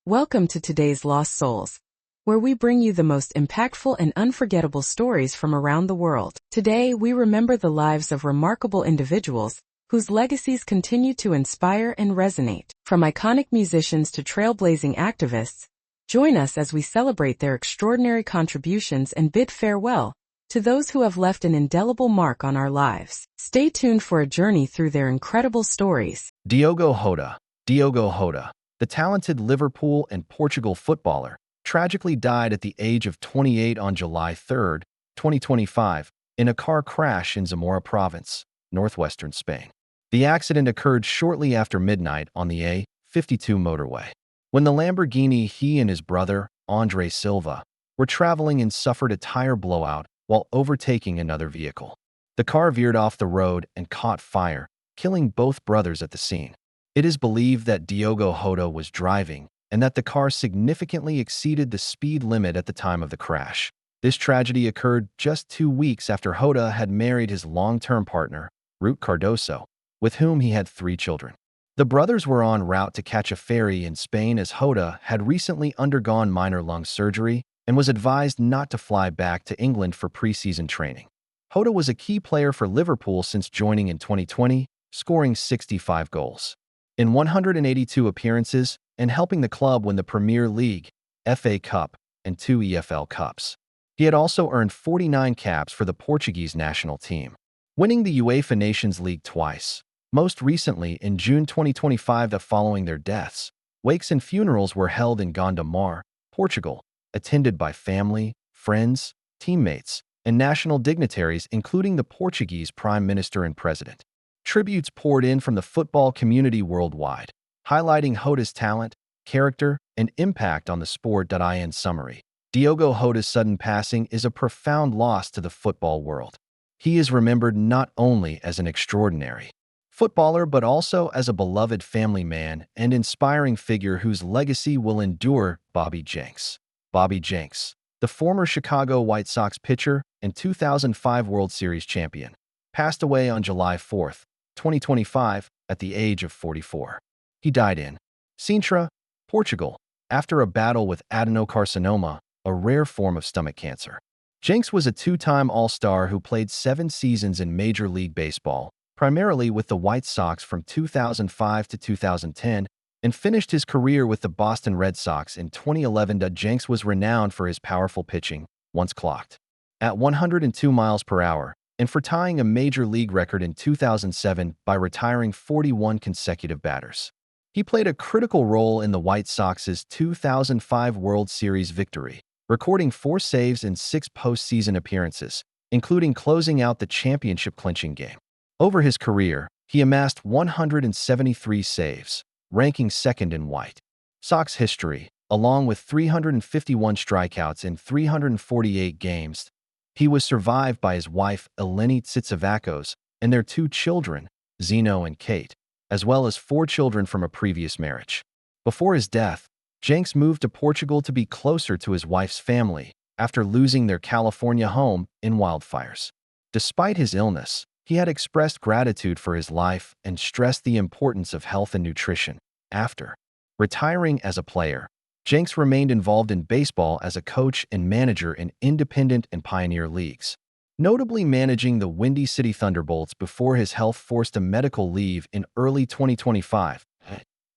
Welcome to today's Lost Souls, where we bring you the most impactful and unforgettable stories from around the world. Today, we remember the lives of remarkable individuals whose legacies continue to inspire and resonate. From iconic musicians to trailblazing activists, join us as we celebrate their extraordinary contributions and bid farewell to those who have left an indelible mark on our lives. Stay tuned for a journey through their incredible stories. Diogo Jota, the talented Liverpool and Portugal footballer, tragically died at the age of 28 on July 3, 2025, in a car crash in Zamora province, northwestern Spain. The accident occurred shortly after midnight on the A52 motorway, when the Lamborghini he and his brother, Andre Silva, were traveling and suffered a tire blowout while overtaking another vehicle. The car veered off the road and caught fire, killing both brothers at the scene. It is believed that Diogo Jota was driving and that the car significantly exceeded the speed limit at the time of the crash. This tragedy occurred just 2 weeks after Jota had married his long-term partner, Ruth Cardoso, with whom he had 3 children. The brothers were en route to catch a ferry in Spain as Jota had recently undergone minor lung surgery and was advised not to fly back to England for preseason training. Jota was a key player for Liverpool since joining in 2020, scoring 65 goals in 182 appearances and helping the club win the Premier League, FA Cup, and 2 EFL Cups. He had also earned 49 caps for the Portuguese national team, winning the UEFA Nations League twice, most recently in June 2025. Following their deaths, wakes and funerals were held in Gondomar, Portugal, attended by family, friends, teammates, and national dignitaries including the Portuguese Prime Minister and President. Tributes poured in from the football community worldwide, highlighting Jota's talent, character, and impact on the sport. In summary, Diogo Jota's sudden passing is a profound loss to the football world. He is remembered not only as an extraordinary footballer but also as a beloved family man and inspiring figure whose legacy will endure. Jenks, the former Chicago White Sox pitcher and 2005 World Series champion, passed away on July 4, 2025, at the age of 44. He died in Sintra, Portugal, after a battle with adenocarcinoma, a rare form of stomach cancer. Jenks was a 2-time All-Star who played 7 seasons in Major League Baseball, primarily with the White Sox from 2005 to 2010, and finished his career with the Boston Red Sox in 2011. Jenks was renowned for his powerful pitching, once clocked at 102 miles per hour, and for tying a Major League record in 2007 by retiring 41 consecutive batters. He played a critical role in the White Sox's 2005 World Series victory, recording 4 saves in 6 postseason appearances, including closing out the championship-clinching game. Over his career, he amassed 173 saves, ranking second in White Sox history, along with 351 strikeouts in 348 games. He was survived by his wife, Eleni Tsitsivakos, and their 2 children, Zeno and Kate, as well as 4 children from a previous marriage. Before his death, Jenks moved to Portugal to be closer to his wife's family after losing their California home in wildfires. Despite his illness, he had expressed gratitude for his life and stressed the importance of health and nutrition. After retiring as a player, Jenks remained involved in baseball as a coach and manager in independent and pioneer leagues, notably managing the Windy City Thunderbolts before his health forced a medical leave in early 2025.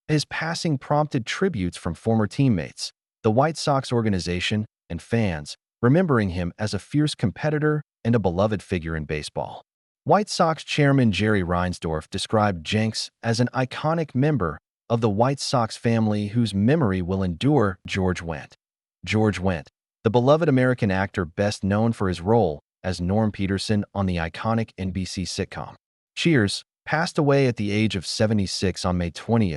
His passing prompted tributes from former teammates, the White Sox organization, and fans, remembering him as a fierce competitor and a beloved figure in baseball. White Sox chairman Jerry Reinsdorf described Jenks as an iconic member of the White Sox family whose memory will endure. George Wendt, the beloved American actor best known for his role as Norm Peterson on the iconic NBC sitcom Cheers, passed away at the age of 76 on May 20,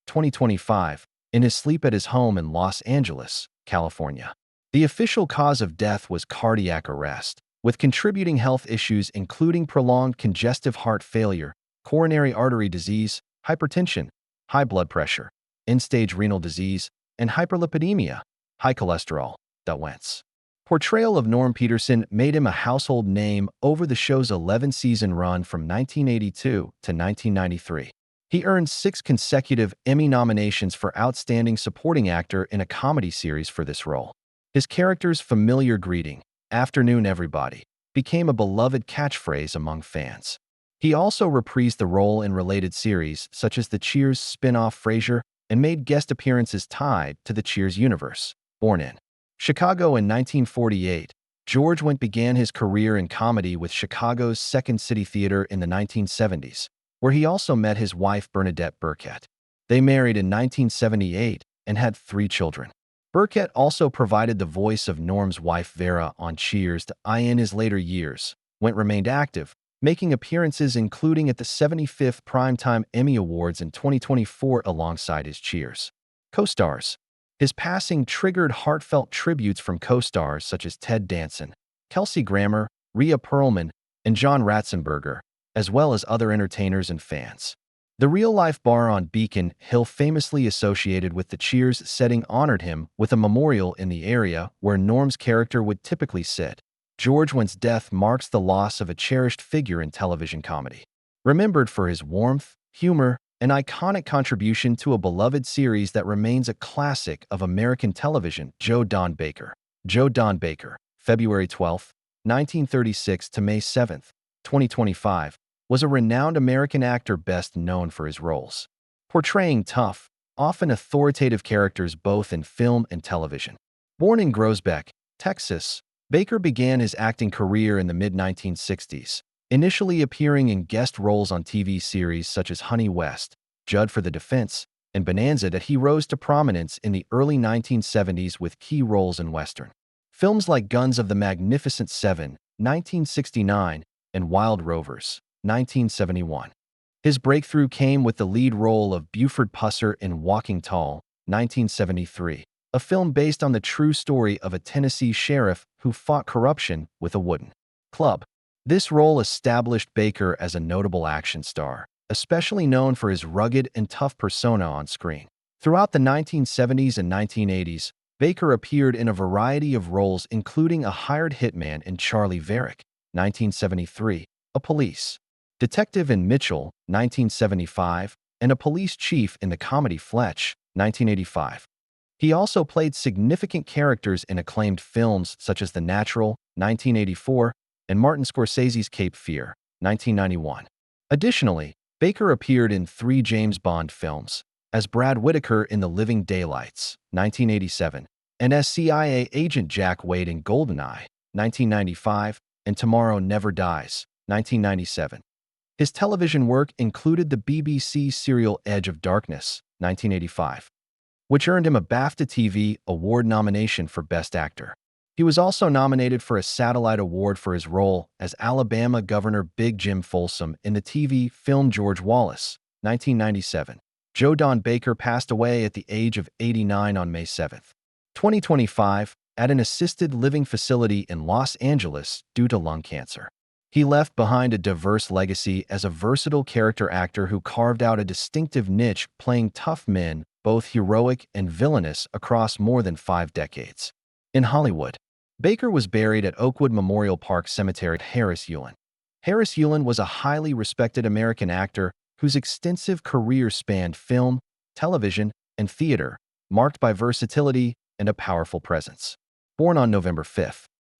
2025, in his sleep at his home in Los Angeles, California. The official cause of death was cardiac arrest, with contributing health issues including prolonged congestive heart failure, coronary artery disease, hypertension, high blood pressure, end-stage renal disease, and hyperlipidemia, high cholesterol. Wendt's portrayal of Norm Peterson made him a household name over the show's 11-season run from 1982 to 1993. He earned 6 consecutive Emmy nominations for Outstanding Supporting Actor in a Comedy Series for this role. His character's familiar greeting, "Afternoon, everybody," became a beloved catchphrase among fans. He also reprised the role in related series such as the Cheers spin-off Frasier and made guest appearances tied to the Cheers universe. Born in Chicago in 1948, George Wendt began his career in comedy with Chicago's Second City Theater in the 1970s, where he also met his wife Bernadette Burkett. They married in 1978 and had 3 children. Burkett also provided the voice of Norm's wife Vera on Cheers in his later years. Wendt remained active, making appearances including at the 75th Primetime Emmy Awards in 2024 alongside his Cheers co-stars. His passing triggered heartfelt tributes from co-stars such as Ted Danson, Kelsey Grammer, Rhea Perlman, and John Ratzenberger, as well as other entertainers and fans. The real-life bar on Beacon Hill famously associated with the Cheers setting honored him with a memorial in the area where Norm's character would typically sit. George Wendt's death marks the loss of a cherished figure in television comedy. Remembered for his warmth, humor, and iconic contribution to a beloved series that remains a classic of American television, Joe Don Baker. Joe Don Baker, February 12, 1936 to May 7, 2025, was a renowned American actor best known for his roles, portraying tough, often authoritative characters both in film and television. Born in Groesbeck, Texas, Baker began his acting career in the mid-1960s, initially appearing in guest roles on TV series such as Honey West, Judd for the Defense, and Bonanza. That he rose to prominence in the early 1970s with key roles in Western films like Guns of the Magnificent Seven, 1969, and Wild Rovers, 1971. His breakthrough came with the lead role of Buford Pusser in Walking Tall, 1973, a film based on the true story of a Tennessee sheriff who fought corruption with a wooden club. This role established Baker as a notable action star, especially known for his rugged and tough persona on screen. Throughout the 1970s and 1980s, Baker appeared in a variety of roles including a hired hitman in Charlie Varick, 1973, a police detective in Mitchell, 1975, and a police chief in the comedy Fletch, 1985. He also played significant characters in acclaimed films such as The Natural, 1984, and Martin Scorsese's Cape Fear, 1991. Additionally, Baker appeared in 3 James Bond films, as Brad Whitaker in The Living Daylights, 1987, and as CIA agent Jack Wade in GoldenEye, 1995, and Tomorrow Never Dies, 1997. His television work included the BBC serial Edge of Darkness, 1985, which earned him a BAFTA TV Award nomination for Best Actor. He was also nominated for a Satellite Award for his role as Alabama Governor Big Jim Folsom in the TV film George Wallace, 1997. Joe Don Baker passed away at the age of 89 on May 7, 2025, at an assisted living facility in Los Angeles due to lung cancer. He left behind a diverse legacy as a versatile character actor who carved out a distinctive niche playing tough men, both heroic and villainous, across more than 5 decades. In Hollywood, Baker was buried at Oakwood Memorial Park Cemetery. Harris Yulin. Harris Yulin was a highly respected American actor whose extensive career spanned film, television, and theater, marked by versatility and a powerful presence. Born on November 5,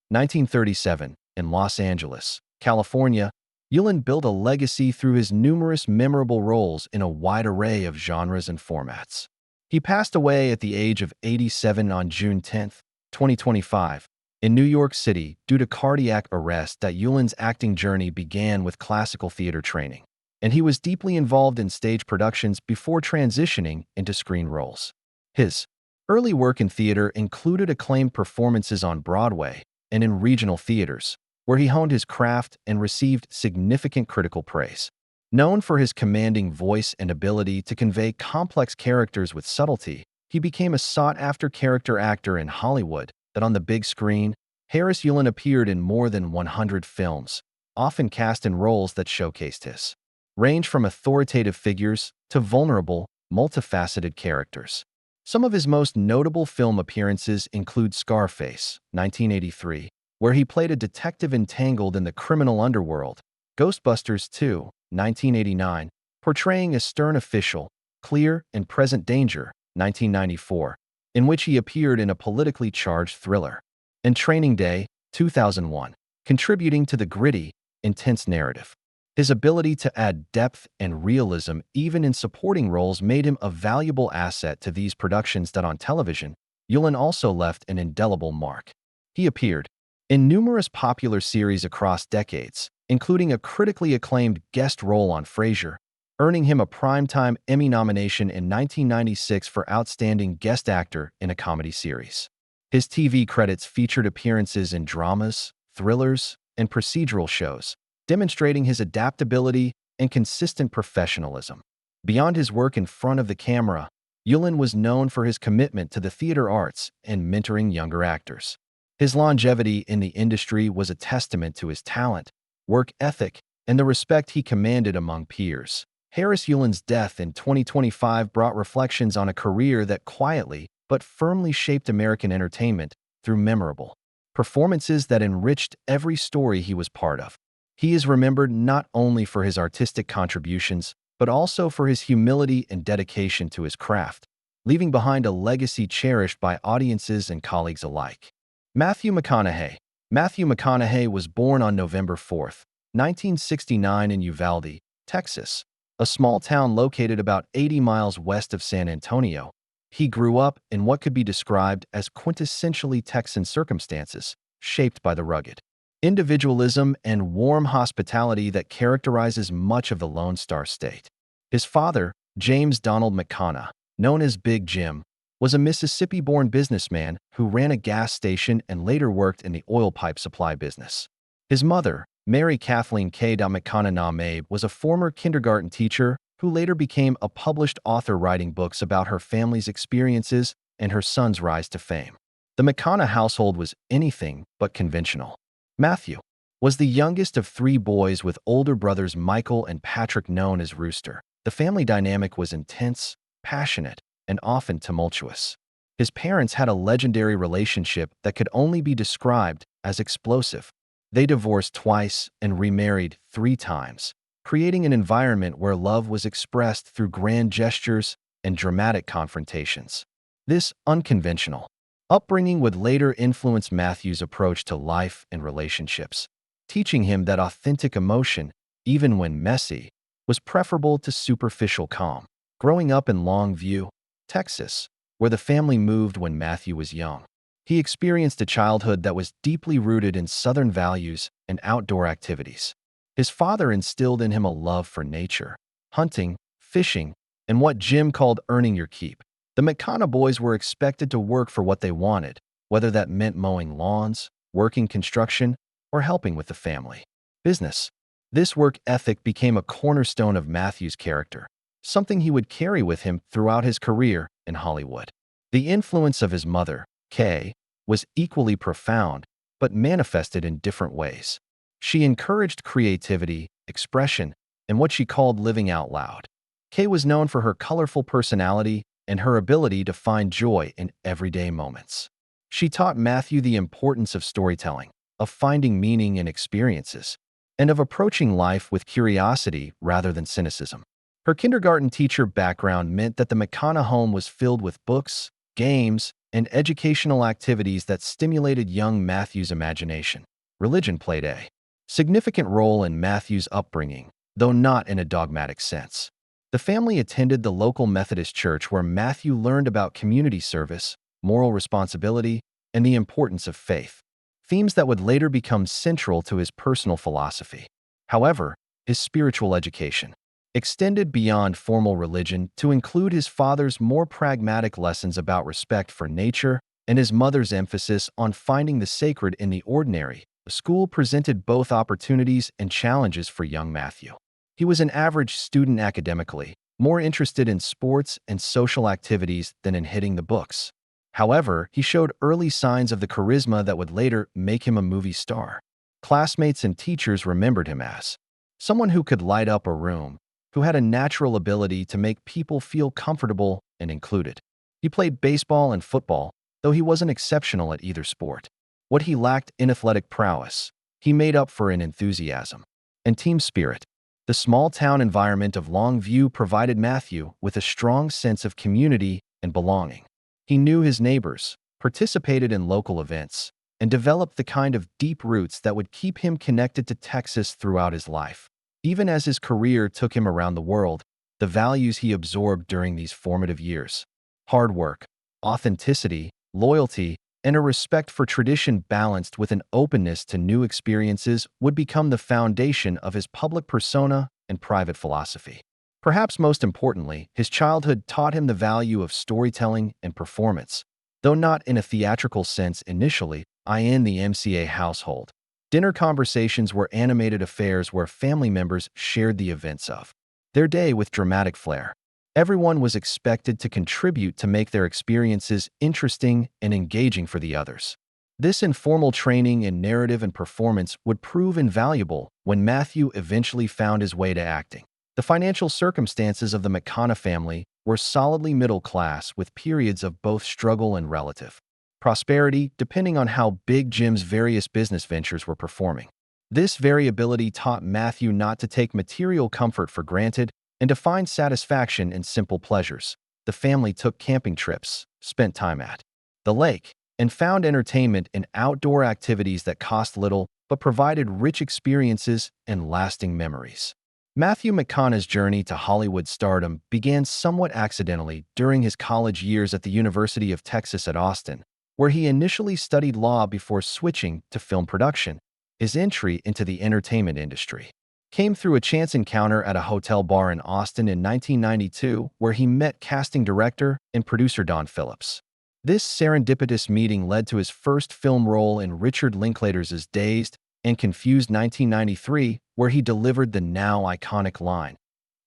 1937, in Los Angeles, California, Yulin built a legacy through his numerous memorable roles in a wide array of genres and formats. He passed away at the age of 87 on June 10, 2025, in New York City due to cardiac arrest. Yulin's acting journey began with classical theater training, and he was deeply involved in stage productions before transitioning into screen roles. His early work in theater included acclaimed performances on Broadway and in regional theaters, where he honed his craft and received significant critical praise. Known for his commanding voice and ability to convey complex characters with subtlety, he became a sought-after character actor in Hollywood. That on the big screen, Harris Yulin appeared in more than 100 films, often cast in roles that showcased his range from authoritative figures to vulnerable, multifaceted characters. Some of his most notable film appearances include Scarface, 1983, where he played a detective entangled in the criminal underworld, Ghostbusters 2, 1989, portraying a stern official, clear and present danger, 1994, in which he appeared in a politically charged thriller, and Training Day, 2001, contributing to the gritty, intense narrative. His ability to add depth and realism even in supporting roles made him a valuable asset to these productions. That on television, Yulin also left an indelible mark. He appeared in numerous popular series across decades, including a critically acclaimed guest role on Frasier, earning him a Primetime Emmy nomination in 1996 for Outstanding Guest Actor in a Comedy Series. His TV credits featured appearances in dramas, thrillers, and procedural shows, demonstrating his adaptability and consistent professionalism. Beyond his work in front of the camera, Yulin was known for his commitment to the theater arts and mentoring younger actors. His longevity in the industry was a testament to his talent, work ethic, and the respect he commanded among peers. Harris Yulin's death in 2025 brought reflections on a career that quietly but firmly shaped American entertainment through memorable performances that enriched every story he was part of. He is remembered not only for his artistic contributions, but also for his humility and dedication to his craft, leaving behind a legacy cherished by audiences and colleagues alike. Matthew McConaughey. Matthew McConaughey was born on November 4, 1969 in Uvalde, Texas, a small town located about 80 miles west of San Antonio. He grew up in what could be described as quintessentially Texan circumstances, shaped by the rugged individualism and warm hospitality that characterizes much of the Lone Star State. His father, James Donald McConaughey, known as Big Jim, was a Mississippi-born businessman who ran a gas station and later worked in the oil pipe supply business. His mother, Mary Kathleen K. McConaughey, was a former kindergarten teacher who later became a published author writing books about her family's experiences and her son's rise to fame. The McConaughey household was anything but conventional. Matthew was the youngest of three boys with older brothers Michael and Patrick, known as Rooster. The family dynamic was intense, passionate, and often tumultuous. His parents had a legendary relationship that could only be described as explosive. They divorced twice and remarried 3 times, creating an environment where love was expressed through grand gestures and dramatic confrontations. This unconventional upbringing would later influence Matthew's approach to life and relationships, teaching him that authentic emotion, even when messy, was preferable to superficial calm. Growing up in Longview, Texas, where the family moved when Matthew was young, he experienced a childhood that was deeply rooted in Southern values and outdoor activities. His father instilled in him a love for nature, hunting, fishing, and what Jim called earning your keep. The McConaughey boys were expected to work for what they wanted, whether that meant mowing lawns, working construction, or helping with the family business. This work ethic became a cornerstone of Matthew's character, something he would carry with him throughout his career in Hollywood. The influence of his mother, Kay, was equally profound, but manifested in different ways. She encouraged creativity, expression, and what she called living out loud. Kay was known for her colorful personality and her ability to find joy in everyday moments. She taught Matthew the importance of storytelling, of finding meaning in experiences, and of approaching life with curiosity rather than cynicism. Her kindergarten teacher background meant that the McConaughey home was filled with books, games, and educational activities that stimulated young Matthew's imagination. Religion played a significant role in Matthew's upbringing, though not in a dogmatic sense. The family attended the local Methodist church where Matthew learned about community service, moral responsibility, and the importance of faith, themes that would later become central to his personal philosophy. However, his spiritual education extended beyond formal religion to include his father's more pragmatic lessons about respect for nature and his mother's emphasis on finding the sacred in the ordinary. The school presented both opportunities and challenges for young Matthew. He was an average student academically, more interested in sports and social activities than in hitting the books. However, he showed early signs of the charisma that would later make him a movie star. Classmates and teachers remembered him as someone who could light up a room, who had a natural ability to make people feel comfortable and included. He played baseball and football, though he wasn't exceptional at either sport. What he lacked in athletic prowess, he made up for in enthusiasm and team spirit. The small-town environment of Longview provided Matthew with a strong sense of community and belonging. He knew his neighbors, participated in local events, and developed the kind of deep roots that would keep him connected to Texas throughout his life. Even as his career took him around the world, the values he absorbed during these formative years, hard work, authenticity, loyalty, and a respect for tradition balanced with an openness to new experiences, would become the foundation of his public persona and private philosophy. Perhaps most importantly, his childhood taught him the value of storytelling and performance, though not in a theatrical sense initially. In the MCA household, dinner conversations were animated affairs where family members shared the events of their day with dramatic flair. Everyone was expected to contribute to make their experiences interesting and engaging for the others. This informal training in narrative and performance would prove invaluable when Matthew eventually found his way to acting. The financial circumstances of the McConaughey family were solidly middle class, with periods of both struggle and relative prosperity, depending on how big Jim's various business ventures were performing. This variability taught Matthew not to take material comfort for granted and to find satisfaction in simple pleasures. The family took camping trips, spent time at the lake, and found entertainment in outdoor activities that cost little but provided rich experiences and lasting memories. Matthew McConaughey's journey to Hollywood stardom began somewhat accidentally during his college years at the University of Texas at Austin, where he initially studied law before switching to film production. His entry into the entertainment industry came through a chance encounter at a hotel bar in Austin in 1992, where he met casting director and producer Don Phillips. This serendipitous meeting led to his first film role in Richard Linklater's Dazed and Confused 1993, where he delivered the now iconic line,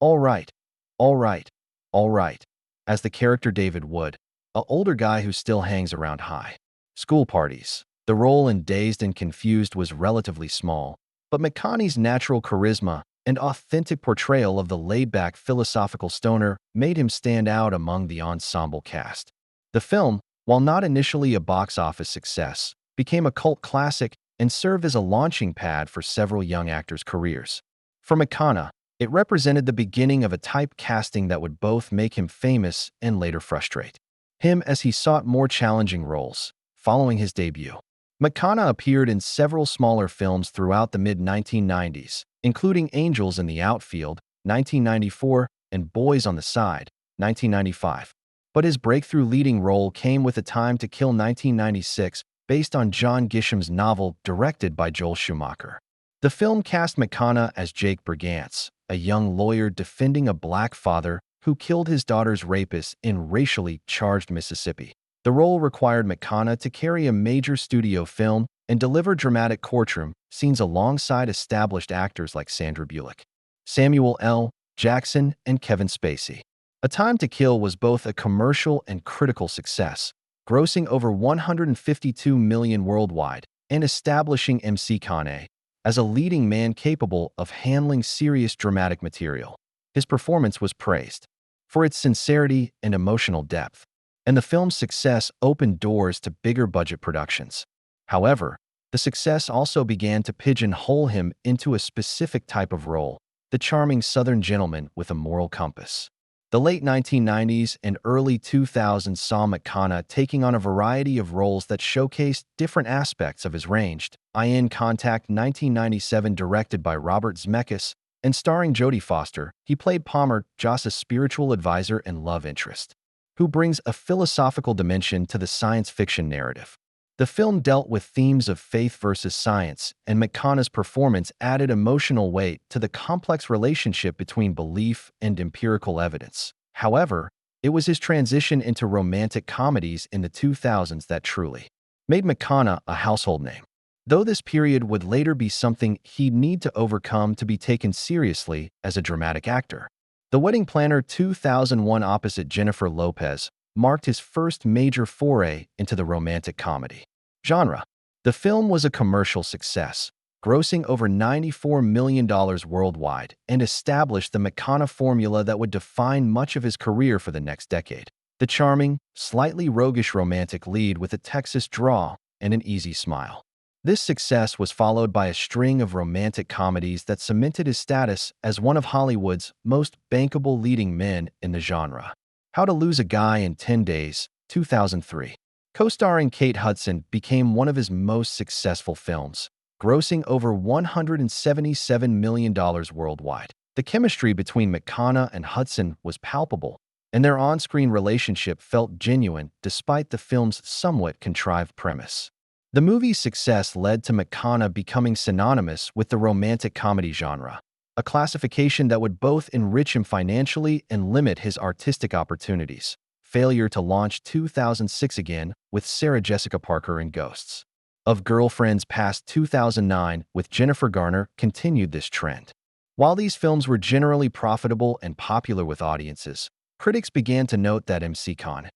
"All right, all right, all right," as the character David Wood, an older guy who still hangs around high school parties. The role in Dazed and Confused was relatively small, but McConaughey's natural charisma and authentic portrayal of the laid-back philosophical stoner made him stand out among the ensemble cast. The film, while not initially a box office success, became a cult classic and served as a launching pad for several young actors' careers. For McConaughey, it represented the beginning of a typecasting that would both make him famous and later frustrate him as he sought more challenging roles. Following his debut, McConaughey appeared in several smaller films throughout the mid-1990s, including Angels in the Outfield, 1994, and Boys on the Side, 1995. But his breakthrough leading role came with A Time to Kill 1996, based on John Grisham's novel directed by Joel Schumacher. The film cast McConaughey as Jake Brigance, a young lawyer defending a black father who killed his daughter's rapist in racially charged Mississippi. The role required McConaughey to carry a major studio film and deliver dramatic courtroom scenes alongside established actors like Sandra Bullock, Samuel L. Jackson, and Kevin Spacey. A Time to Kill was both a commercial and critical success, grossing over $152 million worldwide and establishing McConaughey as a leading man capable of handling serious dramatic material. His performance was praised for its sincerity and emotional depth, and the film's success opened doors to bigger budget productions. However, the success also began to pigeonhole him into a specific type of role, the charming Southern gentleman with a moral compass. The late 1990s and early 2000s saw McConaughey taking on a variety of roles that showcased different aspects of his range. In Contact 1997, directed by Robert Zemeckis and starring Jodie Foster, he played Palmer, Joss's spiritual advisor and love interest, who brings a philosophical dimension to the science fiction narrative. The film dealt with themes of faith versus science, and McConaughey's performance added emotional weight to the complex relationship between belief and empirical evidence. However, it was his transition into romantic comedies in the 2000s that truly made McConaughey a household name, though this period would later be something he'd need to overcome to be taken seriously as a dramatic actor. The Wedding Planner 2001 opposite Jennifer Lopez marked his first major foray into the romantic comedy genre. The film was a commercial success, grossing over $94 million worldwide, and established the McConaughey formula that would define much of his career for the next decade. The charming, slightly roguish romantic lead with a Texas drawl and an easy smile This success was followed by a string of romantic comedies that cemented his status as one of Hollywood's most bankable leading men in the genre. How to Lose a Guy in 10 Days, 2003. Co-starring Kate Hudson became one of his most successful films, grossing over $177 million worldwide. The chemistry between McConaughey and Hudson was palpable, and their on-screen relationship felt genuine despite the film's somewhat contrived premise. The movie's success led to McConaughey becoming synonymous with the romantic comedy genre, a classification that would both enrich him financially and limit his artistic opportunities. Failure to launch 2006 again with Sarah Jessica Parker in Ghosts of Girlfriends past 2009 with Jennifer Garner continued this trend. While these films were generally profitable and popular with audiences, critics began to note that McConaughey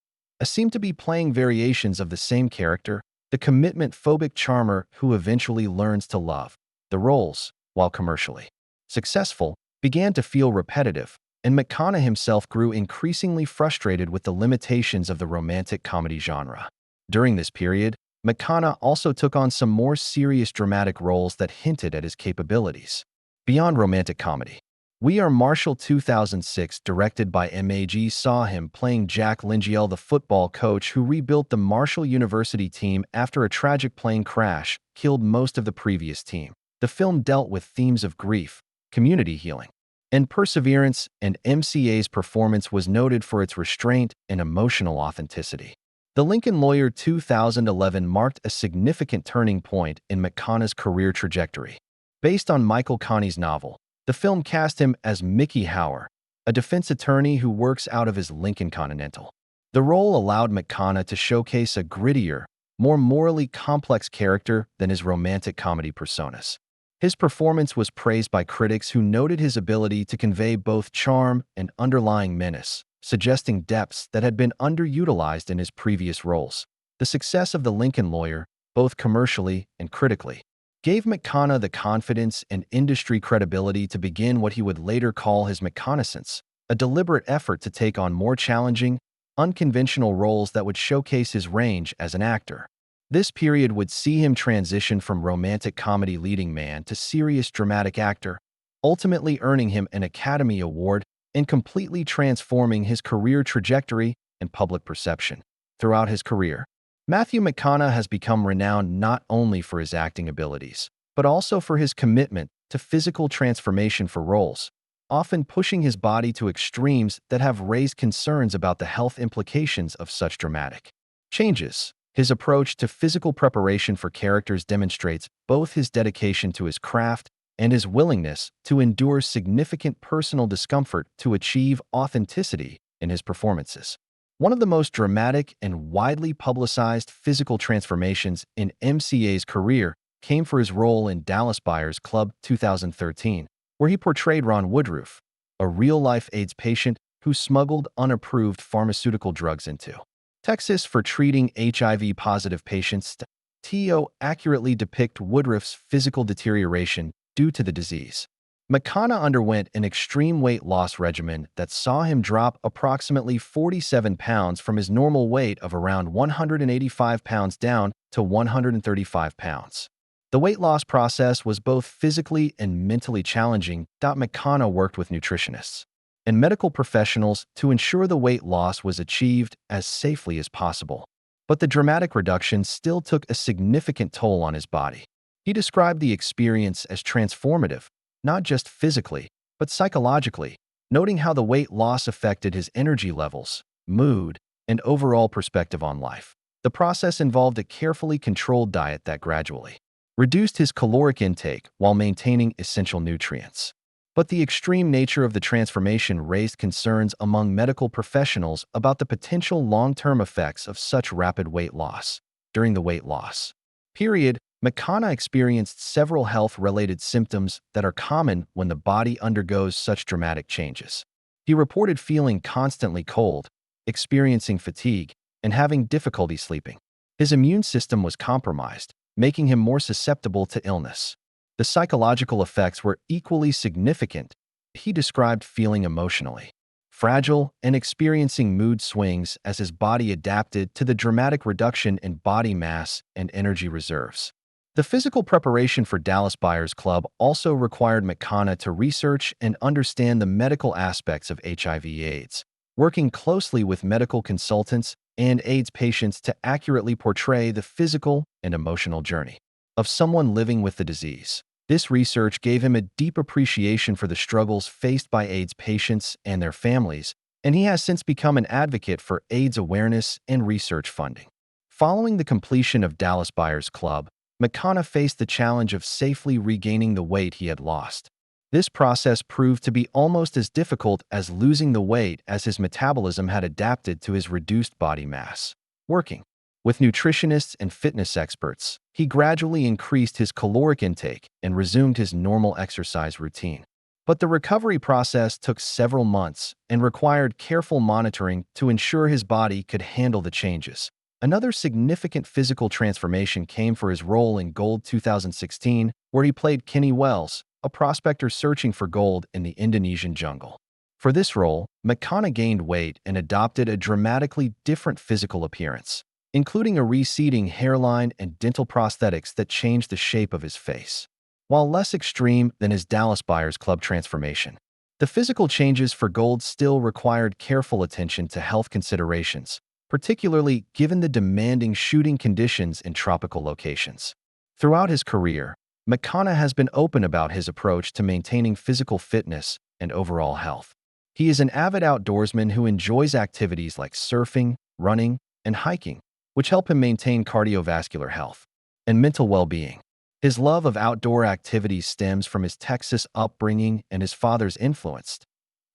seemed to be playing variations of the same character, the commitment-phobic charmer who eventually learns to love. The roles, while commercially successful, began to feel repetitive, and McConaughey himself grew increasingly frustrated with the limitations of the romantic comedy genre. During this period, McConaughey also took on some more serious dramatic roles that hinted at his capabilities. Beyond romantic comedy, We Are Marshall 2006, directed by MAG, saw him playing Jack Lingiel, the football coach who rebuilt the Marshall University team after a tragic plane crash killed most of the previous team. The film dealt with themes of grief, community healing, and perseverance, and MCA's performance was noted for its restraint and emotional authenticity. The Lincoln Lawyer 2011 marked a significant turning point in McConaughey's career trajectory. Based on Michael Coney's novel, the film cast him as Mickey Hauer, a defense attorney who works out of his Lincoln Continental. The role allowed McConaughey to showcase a grittier, more morally complex character than his romantic comedy personas. His performance was praised by critics who noted his ability to convey both charm and underlying menace, suggesting depths that had been underutilized in his previous roles. The success of The Lincoln Lawyer, both commercially and critically, gave McConaughey the confidence and industry credibility to begin what he would later call his McConaissance, a deliberate effort to take on more challenging, unconventional roles that would showcase his range as an actor. This period would see him transition from romantic comedy leading man to serious dramatic actor, ultimately earning him an Academy Award and completely transforming his career trajectory and public perception. Throughout his career, Matthew McConaughey has become renowned not only for his acting abilities, but also for his commitment to physical transformation for roles, often pushing his body to extremes that have raised concerns about the health implications of such dramatic changes. His approach to physical preparation for characters demonstrates both his dedication to his craft and his willingness to endure significant personal discomfort to achieve authenticity in his performances. One of the most dramatic and widely publicized physical transformations in MCA's career came for his role in Dallas Buyers Club 2013, where he portrayed Ron Woodruff, a real-life AIDS patient who smuggled unapproved pharmaceutical drugs into Texas for treating HIV-positive patients. To accurately depict Woodruff's physical deterioration due to the disease, McConaughey underwent an extreme weight loss regimen that saw him drop approximately 47 pounds from his normal weight of around 185 pounds down to 135 pounds. The weight loss process was both physically and mentally challenging. McConaughey worked with nutritionists and medical professionals to ensure the weight loss was achieved as safely as possible. But the dramatic reduction still took a significant toll on his body. He described the experience as transformative, not just physically, but psychologically, noting how the weight loss affected his energy levels, mood, and overall perspective on life. The process involved a carefully controlled diet that gradually reduced his caloric intake while maintaining essential nutrients. But the extreme nature of the transformation raised concerns among medical professionals about the potential long-term effects of such rapid weight loss. During the weight loss period, McConaughey experienced several health-related symptoms that are common when the body undergoes such dramatic changes. He reported feeling constantly cold, experiencing fatigue, and having difficulty sleeping. His immune system was compromised, making him more susceptible to illness. The psychological effects were equally significant. He described feeling emotionally fragile and experiencing mood swings as his body adapted to the dramatic reduction in body mass and energy reserves. The physical preparation for Dallas Buyers Club also required McConaughey to research and understand the medical aspects of HIV/AIDS, working closely with medical consultants and AIDS patients to accurately portray the physical and emotional journey of someone living with the disease. This research gave him a deep appreciation for the struggles faced by AIDS patients and their families, and he has since become an advocate for AIDS awareness and research funding. Following the completion of Dallas Buyers Club, McConaughey faced the challenge of safely regaining the weight he had lost. This process proved to be almost as difficult as losing the weight, as his metabolism had adapted to his reduced body mass. Working with nutritionists and fitness experts, he gradually increased his caloric intake and resumed his normal exercise routine. But the recovery process took several months and required careful monitoring to ensure his body could handle the changes. Another significant physical transformation came for his role in Gold 2016, where he played Kenny Wells, a prospector searching for gold in the Indonesian jungle. For this role, McConaughey gained weight and adopted a dramatically different physical appearance, including a receding hairline and dental prosthetics that changed the shape of his face. While less extreme than his Dallas Buyers Club transformation, the physical changes for Gold still required careful attention to health considerations, particularly given the demanding shooting conditions in tropical locations. Throughout his career, McConaughey has been open about his approach to maintaining physical fitness and overall health. He is an avid outdoorsman who enjoys activities like surfing, running, and hiking, which help him maintain cardiovascular health and mental well-being. His love of outdoor activities stems from his Texas upbringing and his father's influence,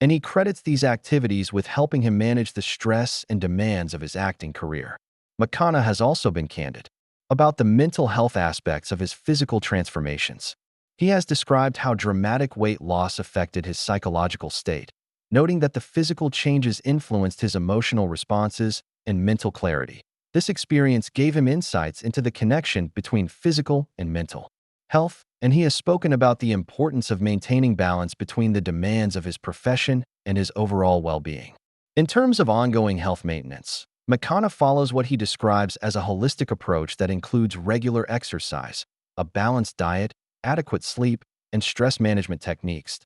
and he credits these activities with helping him manage the stress and demands of his acting career. McConaughey has also been candid about the mental health aspects of his physical transformations. He has described how dramatic weight loss affected his psychological state, noting that the physical changes influenced his emotional responses and mental clarity. This experience gave him insights into the connection between physical and mental health, and he has spoken about the importance of maintaining balance between the demands of his profession and his overall well-being. In terms of ongoing health maintenance, McConaughey follows what he describes as a holistic approach that includes regular exercise, a balanced diet, adequate sleep, and stress management techniques.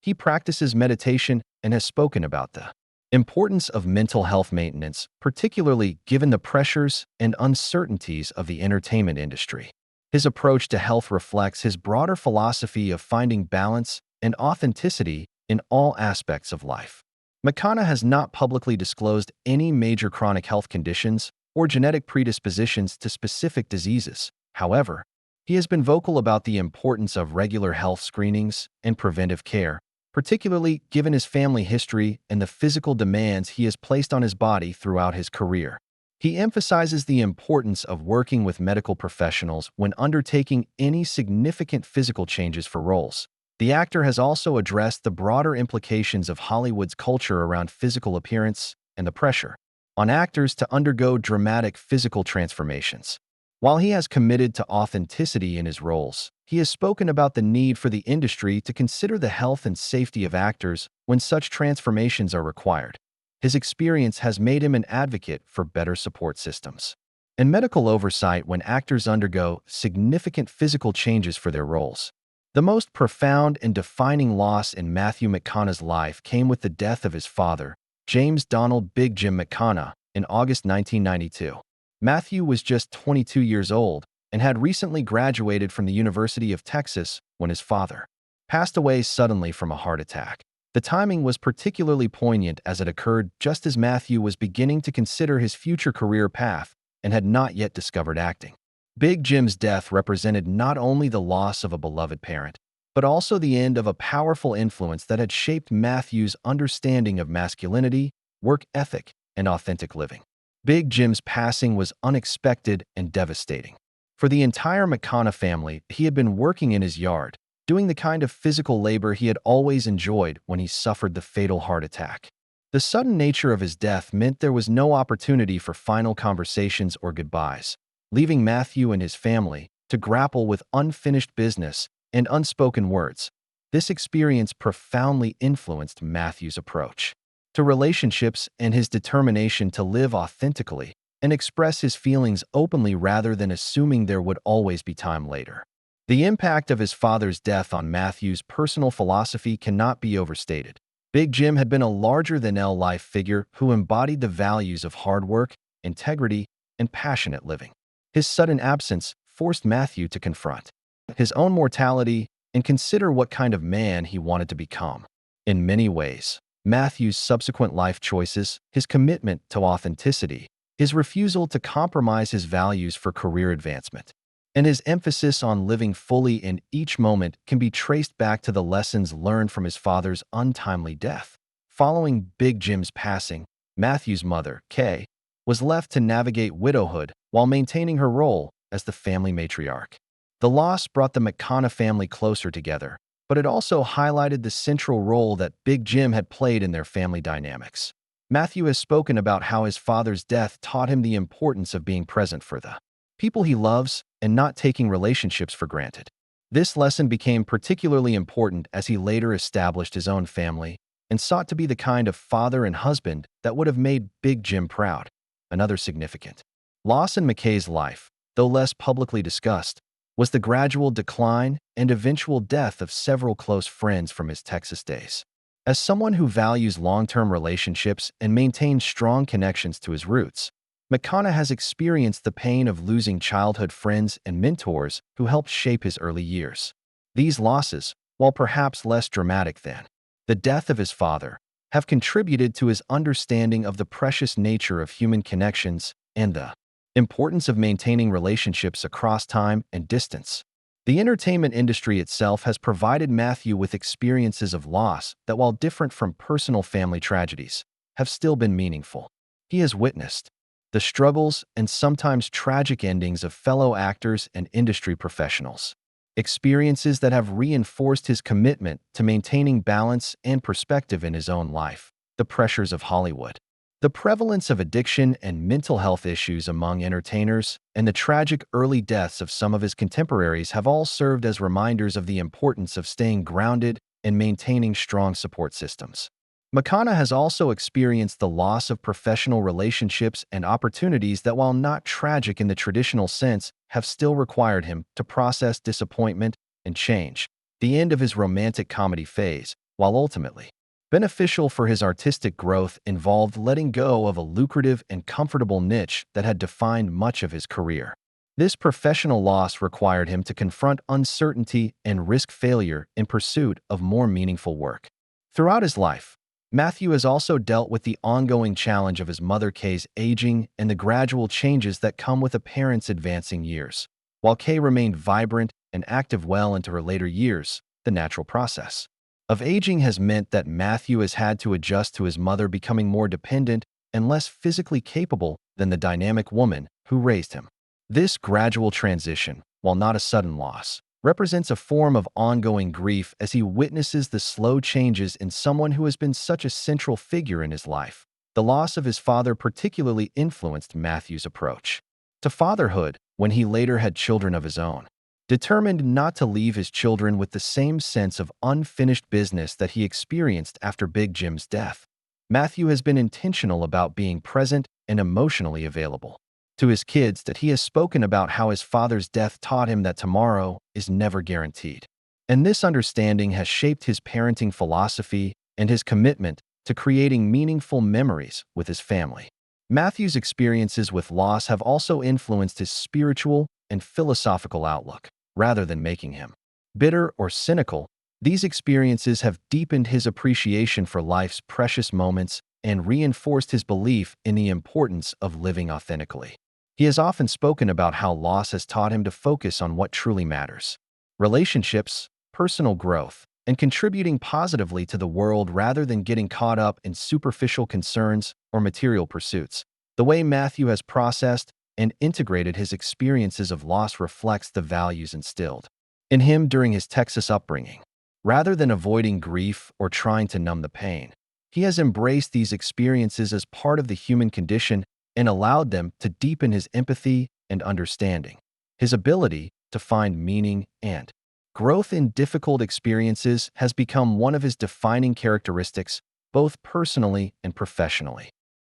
He practices meditation and has spoken about the importance of mental health maintenance, particularly given the pressures and uncertainties of the entertainment industry. His approach to health reflects his broader philosophy of finding balance and authenticity in all aspects of life. McConaughey has not publicly disclosed any major chronic health conditions or genetic predispositions to specific diseases. However, he has been vocal about the importance of regular health screenings and preventive care, particularly given his family history and the physical demands he has placed on his body throughout his career. He emphasizes the importance of working with medical professionals when undertaking any significant physical changes for roles. The actor has also addressed the broader implications of Hollywood's culture around physical appearance and the pressure on actors to undergo dramatic physical transformations. While he has committed to authenticity in his roles, he has spoken about the need for the industry to consider the health and safety of actors when such transformations are required. His experience has made him an advocate for better support systems and medical oversight when actors undergo significant physical changes for their roles. The most profound and defining loss in Matthew McConaughey's life came with the death of his father, James Donald "Big Jim" McConaughey, in August 1992. Matthew was just 22 years old and had recently graduated from the University of Texas when his father passed away suddenly from a heart attack. The timing was particularly poignant as it occurred just as Matthew was beginning to consider his future career path and had not yet discovered acting. Big Jim's death represented not only the loss of a beloved parent, but also the end of a powerful influence that had shaped Matthew's understanding of masculinity, work ethic, and authentic living. Big Jim's passing was unexpected and devastating. For the entire McConaughey family, he had been working in his yard, doing the kind of physical labor he had always enjoyed when he suffered the fatal heart attack. The sudden nature of his death meant there was no opportunity for final conversations or goodbyes, leaving Matthew and his family to grapple with unfinished business and unspoken words. This experience profoundly influenced Matthew's approach to relationships and his determination to live authentically and express his feelings openly rather than assuming there would always be time later. The impact of his father's death on Matthew's personal philosophy cannot be overstated. Big Jim had been a larger-than-life figure who embodied the values of hard work, integrity, and passionate living. His sudden absence forced Matthew to confront his own mortality and consider what kind of man he wanted to become. In many ways, Matthew's subsequent life choices, his commitment to authenticity, his refusal to compromise his values for career advancement, and his emphasis on living fully in each moment can be traced back to the lessons learned from his father's untimely death. Following Big Jim's passing, Matthew's mother, Kay, was left to navigate widowhood while maintaining her role as the family matriarch. The loss brought the McConaughey family closer together, but it also highlighted the central role that Big Jim had played in their family dynamics. Matthew has spoken about how his father's death taught him the importance of being present for the people he loves and not taking relationships for granted. This lesson became particularly important as he later established his own family and sought to be the kind of father and husband that would have made Big Jim proud. Another significant loss in McKay's life, though less publicly discussed, was the gradual decline and eventual death of several close friends from his Texas days. As someone who values long-term relationships and maintains strong connections to his roots, McConaughey has experienced the pain of losing childhood friends and mentors who helped shape his early years. These losses, while perhaps less dramatic than the death of his father, have contributed to his understanding of the precious nature of human connections and the importance of maintaining relationships across time and distance. The entertainment industry itself has provided Matthew with experiences of loss that, while different from personal family tragedies, have still been meaningful. He has witnessed the struggles and sometimes tragic endings of fellow actors and industry professionals, experiences that have reinforced his commitment to maintaining balance and perspective in his own life. The pressures of Hollywood, the prevalence of addiction and mental health issues among entertainers, and the tragic early deaths of some of his contemporaries have all served as reminders of the importance of staying grounded and maintaining strong support systems. McConaughey has also experienced the loss of professional relationships and opportunities that, while not tragic in the traditional sense, have still required him to process disappointment and change. The end of his romantic comedy phase, while ultimately beneficial for his artistic growth, involved letting go of a lucrative and comfortable niche that had defined much of his career. This professional loss required him to confront uncertainty and risk failure in pursuit of more meaningful work. Throughout his life, Matthew has also dealt with the ongoing challenge of his mother Kay's aging and the gradual changes that come with a parent's advancing years. While Kay remained vibrant and active well into her later years, the natural process of aging has meant that Matthew has had to adjust to his mother becoming more dependent and less physically capable than the dynamic woman who raised him. This gradual transition, while not a sudden loss, represents a form of ongoing grief as he witnesses the slow changes in someone who has been such a central figure in his life. The loss of his father particularly influenced Matthew's approach to fatherhood when he later had children of his own. Determined not to leave his children with the same sense of unfinished business that he experienced after Big Jim's death, Matthew has been intentional about being present and emotionally available to his kids. That he has spoken about how his father's death taught him that tomorrow is never guaranteed. And this understanding has shaped his parenting philosophy and his commitment to creating meaningful memories with his family. Matthew's experiences with loss have also influenced his spiritual and philosophical outlook. Rather than making him bitter or cynical, these experiences have deepened his appreciation for life's precious moments and reinforced his belief in the importance of living authentically. He has often spoken about how loss has taught him to focus on what truly matters: relationships, personal growth, and contributing positively to the world rather than getting caught up in superficial concerns or material pursuits. The way Matthew has processed and integrated his experiences of loss reflects the values instilled in him during his Texas upbringing. Rather than avoiding grief or trying to numb the pain, he has embraced these experiences as part of the human condition and allowed them to deepen his empathy and understanding. His ability to find meaning and growth in difficult experiences has become one of his defining characteristics, both personally and professionally.